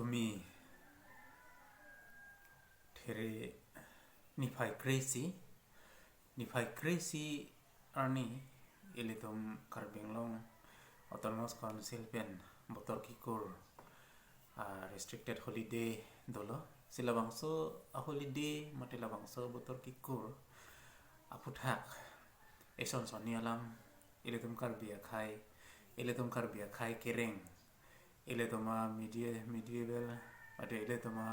Tumi tere nipai crazy arni ilitum karbenglong autonomous council pen motor kikur restricted holiday dolo silabangso a holiday matilabangso motor kikur aputhak eson sonialam ilitum karbia khai kereng iletoma medieval ada iletoma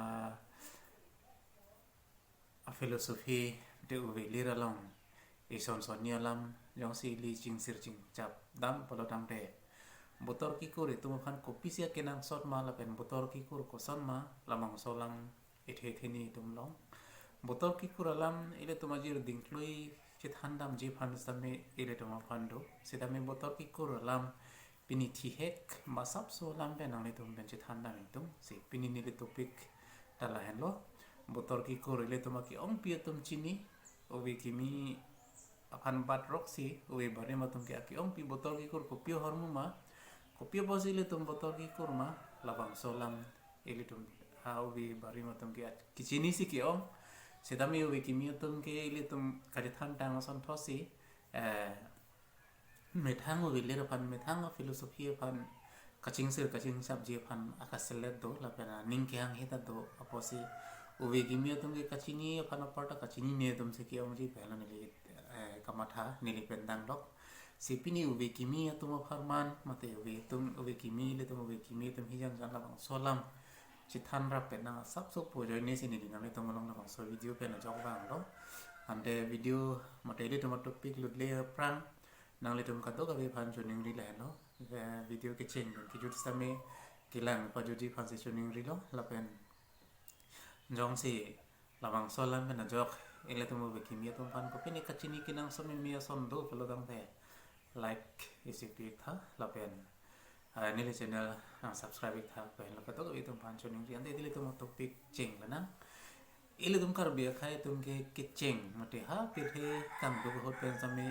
a philosophy de uwe liralong ison sonialam yang si li jing sir jing chap dam polotang de botor kikur itu makan kopi sia kenang sot ma lapen botor kikur kosan ma lamang solam itheni tumlong botor kikur alam iletoma jir dingklui chit handam ji phan same iletoma phando sidame botor kikur alam pini thihek masap so lambe nang le tum benchit handa tum si pini ni le topik dala henlo botor ki ko le tum ki ong pia tum chini owe kimi apan bat roksi owe bare ma tum ki ong pi botor ki ko pio hormu ma kopio bosi le tum botor ki ko ma labang solam ele tum ha owe bare ma tum ki chini si ki ong sedami owe kimi tum ki le tum kadi thandang son thosi methang o wile pan methang o filosofi pan kaching sir kaching sab je pan akaselet do la pena ningkyang heta do aposi uwe gimia tum ke kachini pan aparta kachini ne tum se ki amji pehla nili kamatha nili pendang dok sipini uwe gimia tum farman mate uwe gimi le tum uwe gimi tum hijang jan la bang solam chithan ra pena sab so pojoy ne sin ni nang tum long la bang so video pena jok bang do ande video mate le tum topic ludle prang nang le tum kato kabe phan chuning ri la no video ke cheng ki jut same kilang pa juji phan se chuning ri lo la pen jong si labang solam pen jok ele tum be kimia tum phan ko pini kachini kinang some mia son do pelo dang the like isi pi tha la pen ni le channel subscribe tha pen la kato kabe tum phan chuning ri ande dile tum topic cheng la na ele tum kar bia khai tum ke cheng mate ha pi the kam do hot pen same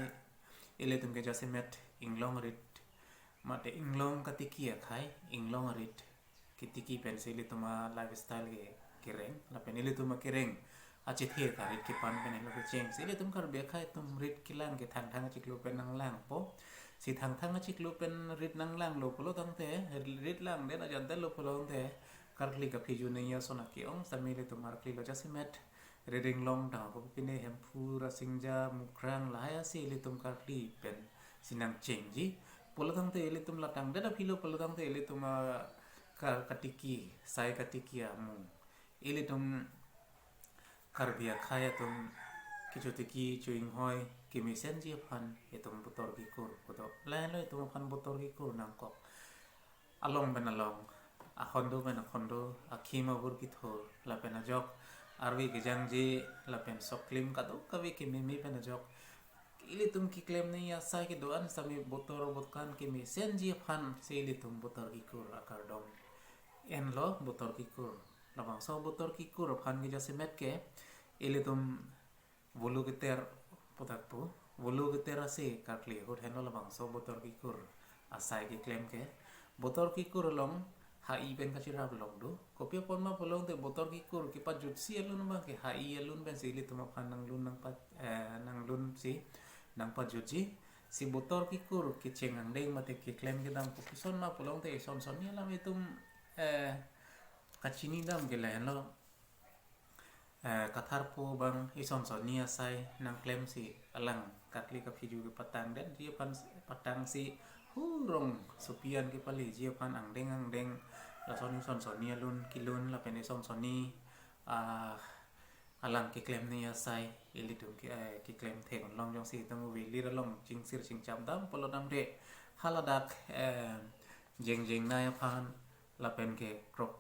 ile tum ke jase met inglong rit mate inglong katikia khai inglong rit kitiki pensile ile tuma lifestyle ke kereng la pen ile tuma kereng ache the ka rit ki pan pen ile ke cheng ile tum kar be khai tum rit kilang ke thang thang chiklo pen nang lang po si thang thang chiklo pen rit nang lang lo polo tang the rit lang de na jan de lo polo the karkli ka phiju ne ya sona ki ong samile tumar kli lo jase met reading long da ko pine hem pura singja mukrang la ya si ile tum karkli pen sinang chengji polotang te ile tum latang da philo polotang te ile tum katiki sai katiki amu ile tum karbia khaya tum kichotiki chuing hoi kimi senji phan etum botor ki kur kodo la lo etum phan botor ki kur nang kok along ben along akhondo ben akhondo akhima bur ki thor la pen jok arwi ke jangji la pen sok claim ka do kabe ke mimi pen jok ile tum ki claim nei ya sa ke doan sami botor botkan ke mi senji phan se ile tum botor ki kur akar dom en lo botor ki kur labang so botor ki kur phan ge jase met ke ile tum bolu ke ter potak pu bolu ke ter ase kakli hot hen lo labang so botor ki kur asai ke claim ke botor ki kur long hai pen ka chira blog do kopia pon ma polong te botor ki kur ki pa jut si alun ba ke hai alun ben si li tuma phan nang lun nang lun si nang pa jut si botor ki kur ki cheng ang deng mate ki claim ke dam ko son ma polong te son son ni lam itum kachini dam ke la lo kathar po bang ison son ni asai nang claim si alang katli ka phiju ke patang den ji pan patang si hurong supian ke pali ji pan ang deng la son ni alun kilun la pen son ni alang ke claim ni asai ili tum ki claim the kon long jong si tum wi li ra long jing sir jing cham dam polo dam de haladak jeng na ya pan la pen ke krok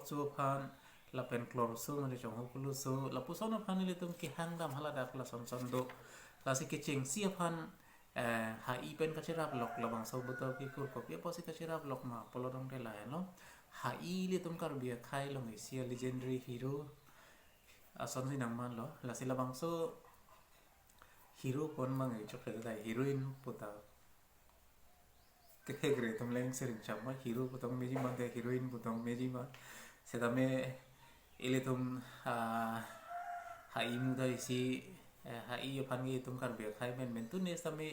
chu pan la pen klor su ma jong hu lu su la pu son pan ili tum ki hang dam haladak la son do la si ke cheng si pan hai pen ka chira blok labang so botor ki kur kopia posi ka chira blok ma polodong de la no hai le tum kar bia khai long isia legendary hero ason si nang man lo la si labang so hero pon mang chok da heroine puta kegre tum leng sering chama hero putong meji ma de heroine putong meji ma sedame ile tum hai muda isi hai yo pangi tum kar be khai men tu ne same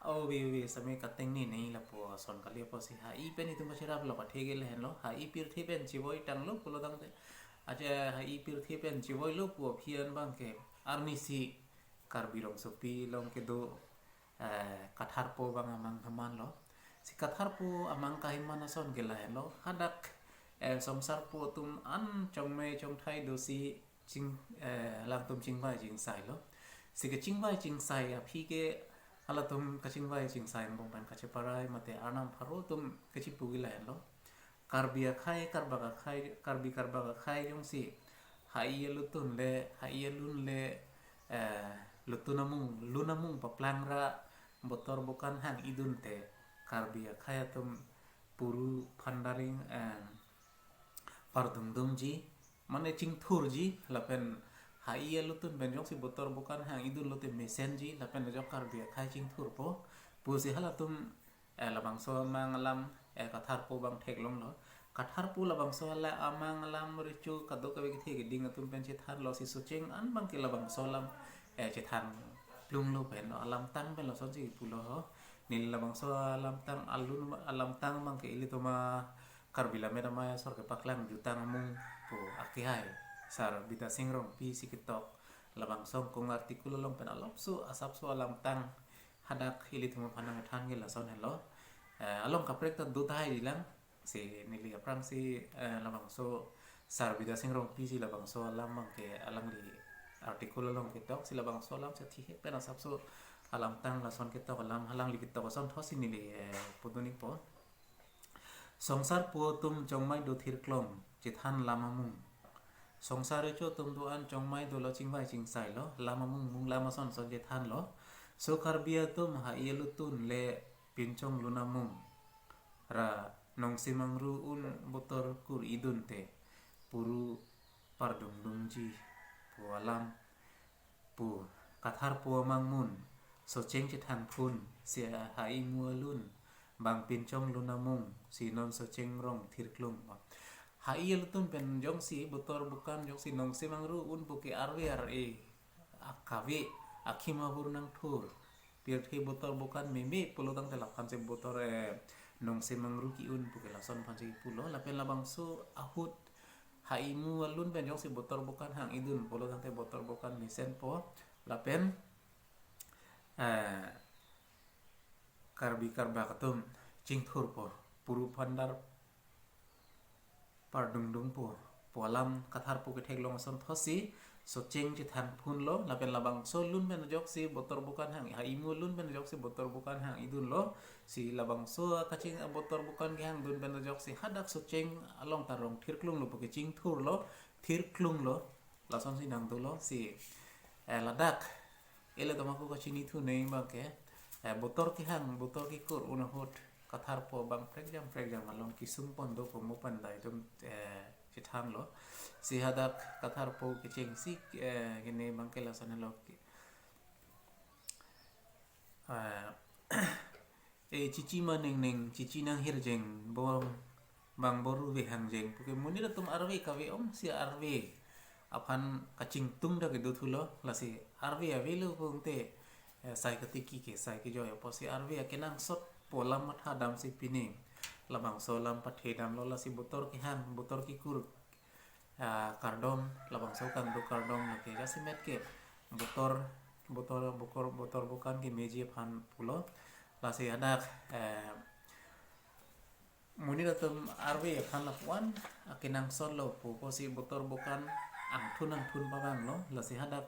au we same kateng ni nei la po son kali po si hai pen itu masirap lo pathe gel hen lo hai pir the pen chiboi tang lo pulo dang de aja hai pir the pen chiboi lo po phian bang ke arni si kar birong sopi long ke do kathar po bang amang haman lo si kathar po amang kahiman son gela hen lo hadak somsar po tum an chong me chong thai do si ching lang tum ching vai ching sai lo si ke ching vai ching sai a phi ke ala tum ka ching vai ching sai bong pan ka che parai mate anam pharo tum ke chi pu gila lo karbia khai karba khai jong si hai lutun le hai lun le lunamung paplang ra botor bukan hang idun te karbia khai tum puru phandaring pardum ji mane chingthur ji lapen hai lutun ben jong si botor bukan hang idun lote mesen ji lapen jok karbia khai chingthur po pu si hala tum labang so mangalam kathar po bang thek long lo kathar pu labang so la amang lam richu kado ka be the ding atum pen che thar lo si sucheng an bang ke labang so lam che than plung lo pen alam tang pen lo son si pu lo ho nil labang so alam tang alun alam tang bang ke ili to ma karbila mera maya sor ke paklang jutang mung po akihai sar bita singrong pi sikitok labang song kong artikulo long pen alop so asap so alam tang hadak ili to ma panang than ge la son hello along kaprek ta do thai dilang si nili aprang si labang so sar bida singrong pi si labang so alam mang ke alang li artikulo long kitok si labang so alam sa thi pen asap so alam tang la son kitok alam halang li kitok son thosi nili puduni po songsar po tum chongmai do thir klom chithan lamamung songsar cho tum do an chongmai do lo chingbai ching sai lo lamamung mung lama son son chithan lo so karbia tum ha yelu tun le pinchong lunamung ra nong simangru un botor kur idun te puru pardung dungji pu alam pu kathar pu mangmun so cheng chithan phun sia hai mualun bang pinchong lunamung si non so cheng rong thirklung hai yelutun pen jong si botor bukan jong si nong simangru un buke arwe re akawe akhima burnang thur pier the botor bukan meme pulo tang telakan se botor nong simangru ki un buke lason panji pulo lapen labang so ahut hai mu alun pen jong si botor bukan hang idun pulo tang te botor bukan misen po lapen karba katum chingthur po puru phandar pardung po polam kathar po ke thek long son thosi so cheng chi than phun lo lapen labang so lun ben jok si botor bukan hang hai mu lun ben jok si botor bukan hang idun lo si labang so kaching botor bukan ge hang dun ben jok si hadak so cheng along tarong thirklung lo ke chingthur lo thirklung lo la son si nang do lo si ladak ele tomaku ko chini thu nei ba ke botor ki hang botor ki kur una hot kathar po bang frek jam along kisum pon do ko mo pan dai dum chi thang lo si hadak kathar po ki cheng si gene bang ke la son lo ki chichi ma neng chichi nang hir jeng bom bang boru ve hang jeng puke munira tum arve ka ve om si arve apan kaching tung da ke do thulo la si arve avelo pungte sai ka tiki ke sai ke joy po si arve ke nang sot polam matha dam si pini labang so lam pathe dam lo la si botor ki hang botor ki kur kardom labang so kan do kardom la ke jasimet ke botor bukan ki meji phan pulo la si adak munira tum arve phan la puan akinang son lo po si botor bukan ang thun babang lo la si hadak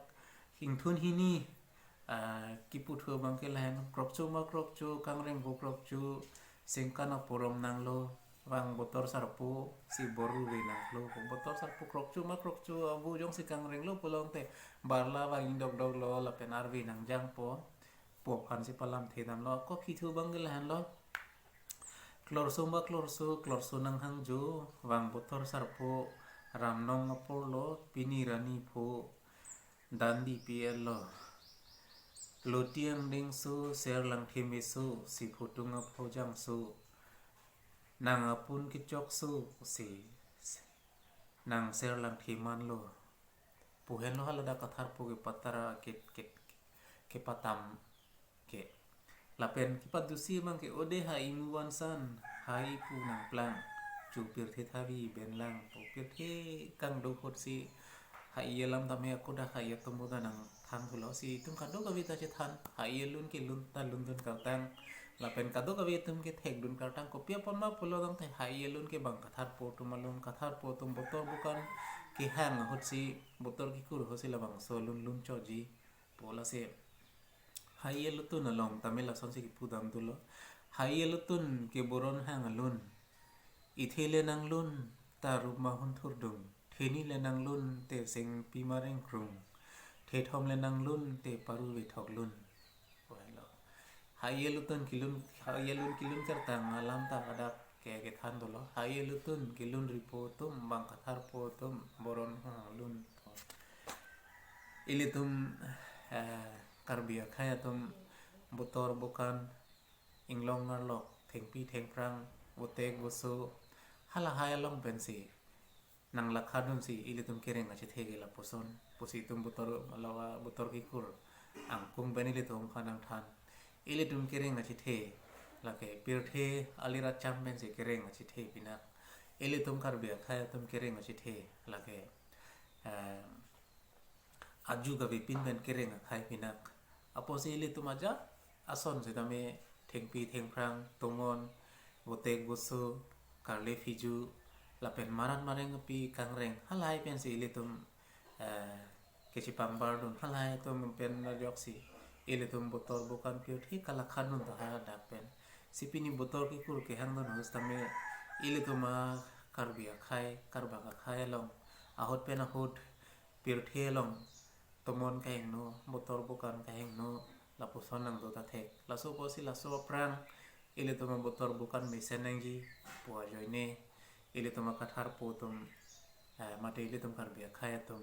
hing thun hini kipu thua bang ke lahan krok chu kangreng bo krok chu sengkana porom nang lo wang botor sarpu si boru le nang lo botor sarpu krok chu abu jong si kangreng lo pulong te barla wang indok dog lo la penar vi nang jang po khan si palam the dam lo ko khi thu bang ke lahan lo klorsu nang hang ju wang botor sarpu ramnong apor lo pini rani pho dandi pl lo lotiang ding su ser lang thimi su si phutunga phojang su nang apun ki chok su si nang ser lang thiman lo puhen lo halada kathar pu ki patara ke patam ke lapen ki padusi mang ke ode ha imuwan san hai pu nang plang chu pir the thavi ben lang pu pir the kang do khot si hai yelam tame aku da hai tomu da nang thang thulo si tum kado kavita che than hai yelun ki lun ta lun dun kautang lapen kado kavi tum ke thek dun kautang kopia pama pulo dang the hai yelun ke bang kathar po tumalun kathar po tum botor bukan ki hang hot si botor ki kur hosi labang so lun lun choji pola se hai yelutun along tamela son se ki pudam dulo hai yelutun ke boron hang alun ithile nang lun ta rup ma hun thur dung theni le nang lun te sing pi mareng krung the thom le nang lun te paru ve thok lun well hai yelutun kilun kertang alam ta adak ke than dolo hai yelutun kilun ripo tum bang kathar po tum boron ha lun ilitum karbia khaya tum botor bukan inglong ngarlok thengpi thengprang botek boso hala haya long pensi nang lakhadun si ilitum kereng achi thege la poson posi tum botor malawa botor ki kur angkung benili tum khanang than ilitum kereng achi the lake pir the alira cham ben si kereng achi the pina ilitum karbia khaya tum kereng achi the lake aju gabi pin ben kereng khai pinak aposi ilitum aja ason se tame thengpi thengprang tongon botek boso karle fiju lapen maran mareng pi kangreng halai pen si ilitum keci pambar dun halai tum pen na joksi ilitum botor bukan pio thi kala khanun to ha dak pen sipini botor ki kur ke hang don hos tame ilitum karbia khai karba ka khai long ahot pen ahot pir the long tomon kaeng no botor bukan kaeng no lapuson nang do ta thek laso posi laso prang ilitum botor bukan mesenengji pua joine ilitum kathar po tum mate ilitum karbia khaya tum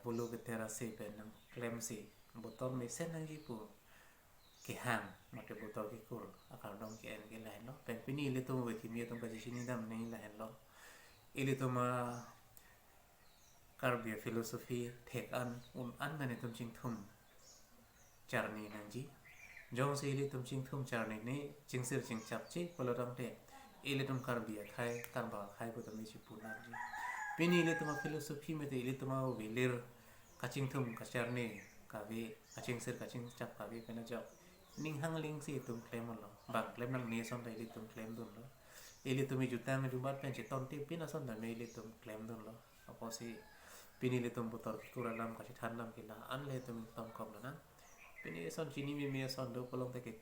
bulu ke terasi pen klem si botor mesenengji pu ke hang mate botor ki kur akar dong ke en ke lain lo pen pini ilitum we kimi tum ka sini dam nei lain lo ilitum karbia filosofi thek an mane tum ching thum charni nangji jong se ilitum ching thum charni ne chingsir ching chap chi polodang te ilitum karbia khai karba khai ko tami chi punarji pini ilitum filosofi mete ilitum wilir kaching thum kacharni kavi kaching sir kaching chap kavi pena jok ning hang ling si tum claim lo bak claim nang ne son ta ilitum claim dun lo ilitum jutang dubat pen chi ton ti pina son ta me ilitum claim dun lo aposi pini ilitum botor kuralam kachi thanlam kila anle tum tom kom na pini son chini mi son do polong te ke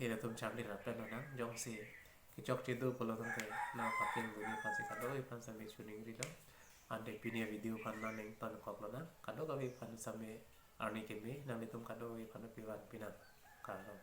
ilitum charli rapen na jong si ki chok che do polong te na pakin do ni pasi kado i pan same chuning ri lo ande pini video pan na ning ton kop lo na kado ka vi pan same arni ke me na tum kado i pan piwan pina kalo